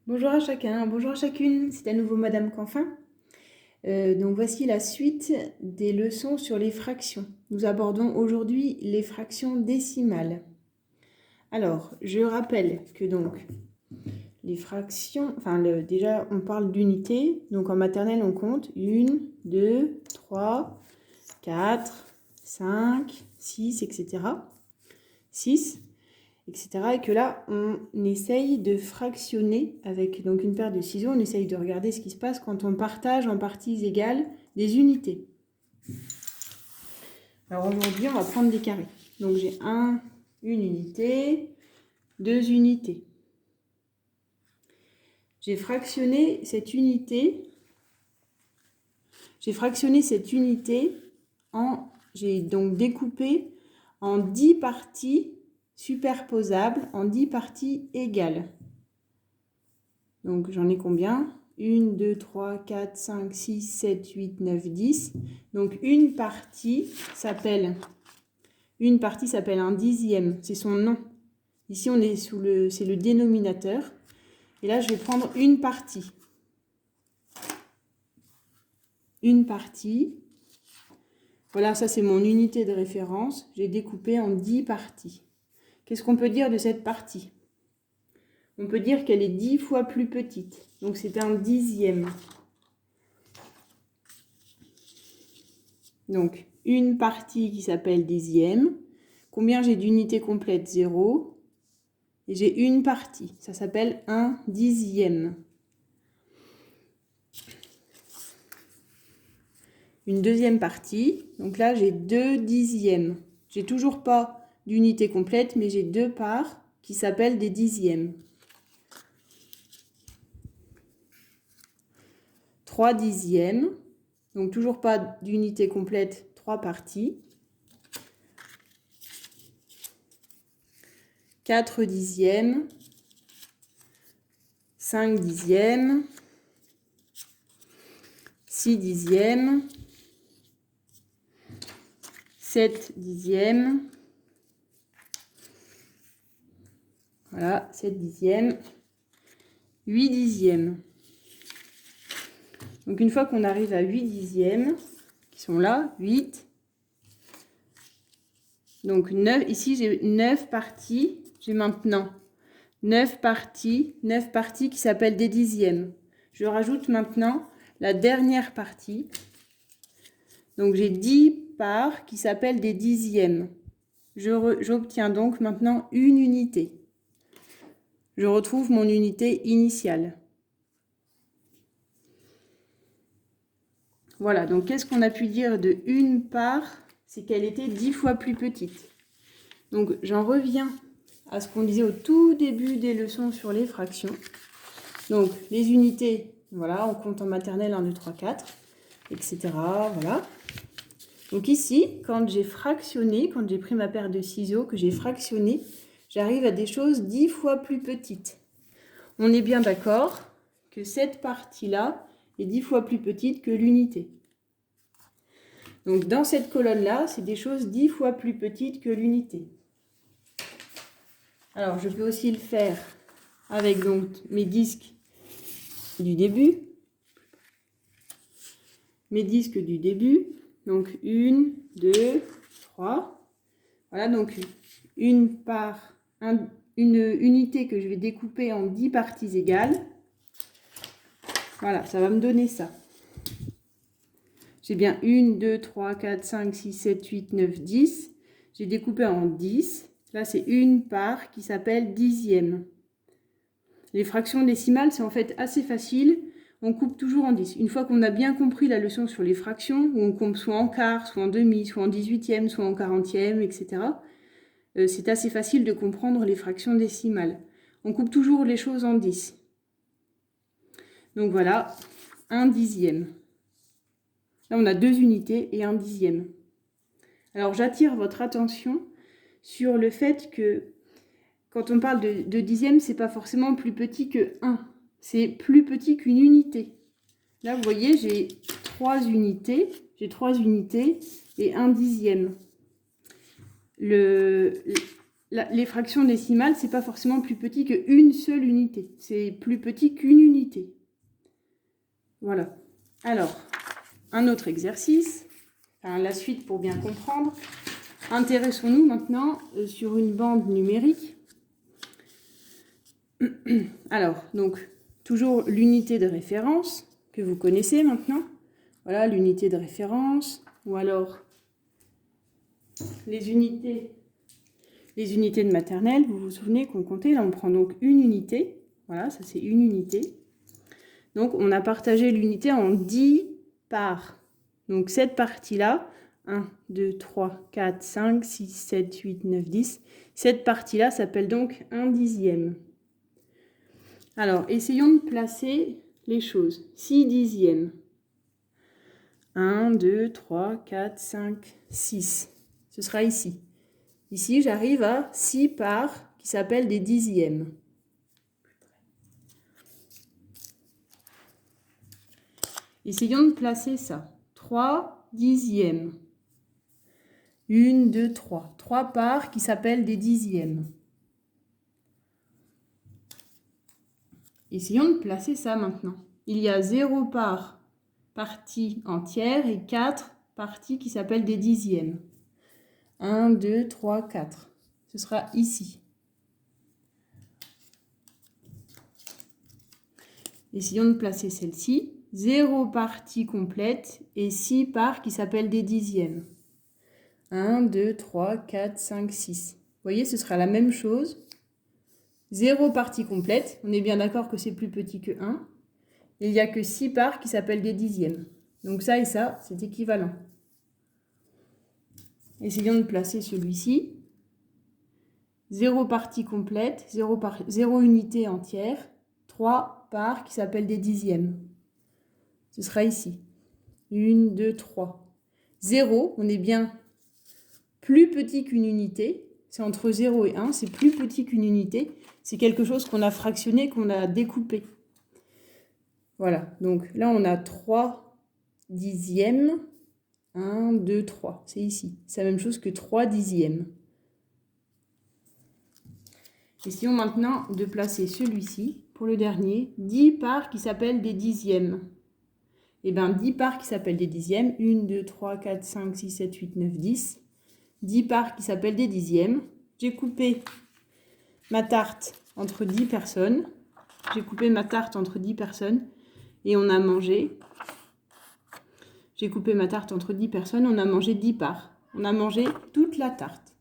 Bonjour à chacun, bonjour à chacune, c'est à nouveau Madame Canfin. Donc voici la suite des leçons sur les fractions. Nous abordons aujourd'hui les fractions décimales. Alors, je rappelle que donc les fractions, déjà on parle d'unités, donc en maternelle on compte 1, 2, 3, 4, 5, 6, etc. 6. Etc. Et que là, on essaye de fractionner avec donc une paire de ciseaux, on essaye de regarder ce qui se passe quand on partage en parties égales des unités. Alors aujourd'hui, on va prendre des carrés. Donc j'ai une unité, 2 unités. J'ai fractionné cette unité j'ai donc découpé en 10 parties superposables, en 10 parties égales. Donc j'en ai combien? 1, 2, 3, 4, 5, 6, 7, 8, 9, 10. Donc une partie s'appelle un dixième, c'est son nom. Ici on est c'est le dénominateur. Et là je vais prendre une partie. Une partie. Voilà, ça c'est mon unité de référence. J'ai découpé en 10 parties. Qu'est-ce qu'on peut dire de cette partie? On peut dire qu'elle est 10 fois plus petite. Donc c'est un dixième. Donc, une partie qui s'appelle dixième. Combien j'ai d'unités complètes? 0. Et j'ai une partie. Ça s'appelle un dixième. Une deuxième partie. Donc là, j'ai 2 dixièmes. J'ai toujours pas d'unité complète, mais j'ai 2 parts qui s'appellent des dixièmes. 3 dixièmes. Donc toujours pas d'unité complète, 3 parties. 4 dixièmes. 5 dixièmes. 6 dixièmes. 7 dixièmes. Voilà, 7 dixièmes. 8 dixièmes. Donc une fois qu'on arrive à 8 dixièmes, qui sont là, 8. Donc 9, ici j'ai 9 parties. J'ai maintenant 9 parties qui s'appellent des dixièmes. Je rajoute maintenant la dernière partie. Donc j'ai 10 parts qui s'appellent des dixièmes. J'obtiens donc maintenant une unité. Je retrouve mon unité initiale. Voilà, donc qu'est-ce qu'on a pu dire de une part? C'est qu'elle était 10 fois plus petite. Donc j'en reviens à ce qu'on disait au tout début des leçons sur les fractions. Donc les unités, voilà, on compte en maternelle 1, 2, 3, 4, etc. Voilà. Donc ici, quand j'ai fractionné, quand j'ai pris ma paire de ciseaux, que j'ai fractionné, j'arrive à des choses 10 fois plus petites. On est bien d'accord que cette partie-là est 10 fois plus petite que l'unité. Donc dans cette colonne-là, c'est des choses 10 fois plus petites que l'unité. Alors je peux aussi le faire avec donc mes disques du début. Mes disques du début. Donc 1, 2, 3. Voilà, donc une unité que je vais découper en 10 parties égales. Voilà, ça va me donner ça. J'ai bien 1, 2, 3, 4, 5, 6, 7, 8, 9, 10. J'ai découpé en 10. Là, c'est une part qui s'appelle dixième. Les fractions décimales, c'est en fait assez facile. On coupe toujours en 10. Une fois qu'on a bien compris la leçon sur les fractions, où on coupe soit en quart, soit en demi, soit en 18e, soit en 40e, etc., c'est assez facile de comprendre les fractions décimales. On coupe toujours les choses en 10. Donc voilà, un dixième. Là, on a 2 unités et un dixième. Alors, j'attire votre attention sur le fait que quand on parle de dixième, c'est pas forcément plus petit que 1. C'est plus petit qu'une unité. Là, vous voyez, j'ai 3 unités. J'ai 3 unités et un dixième. les fractions décimales, c'est pas forcément plus petit qu'une seule unité. C'est plus petit qu'une unité. Voilà. Alors, un autre exercice, enfin, la suite pour bien comprendre. Intéressons-nous maintenant sur une bande numérique. Alors, donc, toujours l'unité de référence que vous connaissez maintenant. Voilà, l'unité de référence. Ou alors, les unités de maternelle. Vous vous souvenez qu'on comptait, là on prend donc une unité. Voilà, ça c'est une unité. Donc, on a partagé l'unité en 10 parts. Donc, cette partie-là, 1, 2, 3, 4, 5, 6, 7, 8, 9, 10. Cette partie-là s'appelle donc un dixième. Alors, essayons de placer les choses. 6 dixièmes. 1, 2, 3, 4, 5, 6. Ce sera ici. Ici, j'arrive à 6 parts qui s'appellent des dixièmes. Essayons de placer ça. 3 dixièmes. 1, 2, 3. 3 parts qui s'appellent des dixièmes. Essayons de placer ça maintenant. Il y a 0 partie entière et 4 parties qui s'appellent des dixièmes. 1, 2, 3, 4. Ce sera ici. Essayons de placer celle-ci. 0 partie complète et 6 parts qui s'appellent des dixièmes. 1, 2, 3, 4, 5, 6. Vous voyez, ce sera la même chose. 0 partie complète. On est bien d'accord que c'est plus petit que 1. Il n'y a que 6 parts qui s'appellent des dixièmes. Donc ça et ça, c'est équivalent. Essayons de placer celui-ci. 0 partie complète, 0 unité entière, 3 parts qui s'appellent des dixièmes. Ce sera ici. 1, 2, 3. 0, on est bien plus petit qu'une unité. C'est entre 0 et 1, c'est plus petit qu'une unité. C'est quelque chose qu'on a fractionné, qu'on a découpé. Voilà, donc là on a 3 dixièmes. 1, 2, 3, c'est ici. C'est la même chose que 3 dixièmes. Essayons maintenant de placer celui-ci, pour le dernier, 10 parts qui s'appellent des dixièmes. Et bien 10 parts qui s'appellent des dixièmes, 1, 2, 3, 4, 5, 6, 7, 8, 9, 10. 10 parts qui s'appellent des dixièmes. J'ai coupé ma tarte entre 10 personnes. J'ai coupé ma tarte entre 10 personnes et on a mangé. J'ai coupé ma tarte entre 10 personnes, on a mangé 10 parts. On a mangé toute la tarte.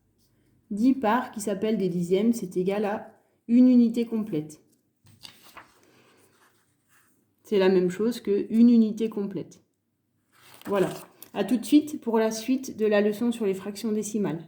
10 parts qui s'appellent des dixièmes, c'est égal à une unité complète. C'est la même chose qu'une unité complète. Voilà. À tout de suite pour la suite de la leçon sur les fractions décimales.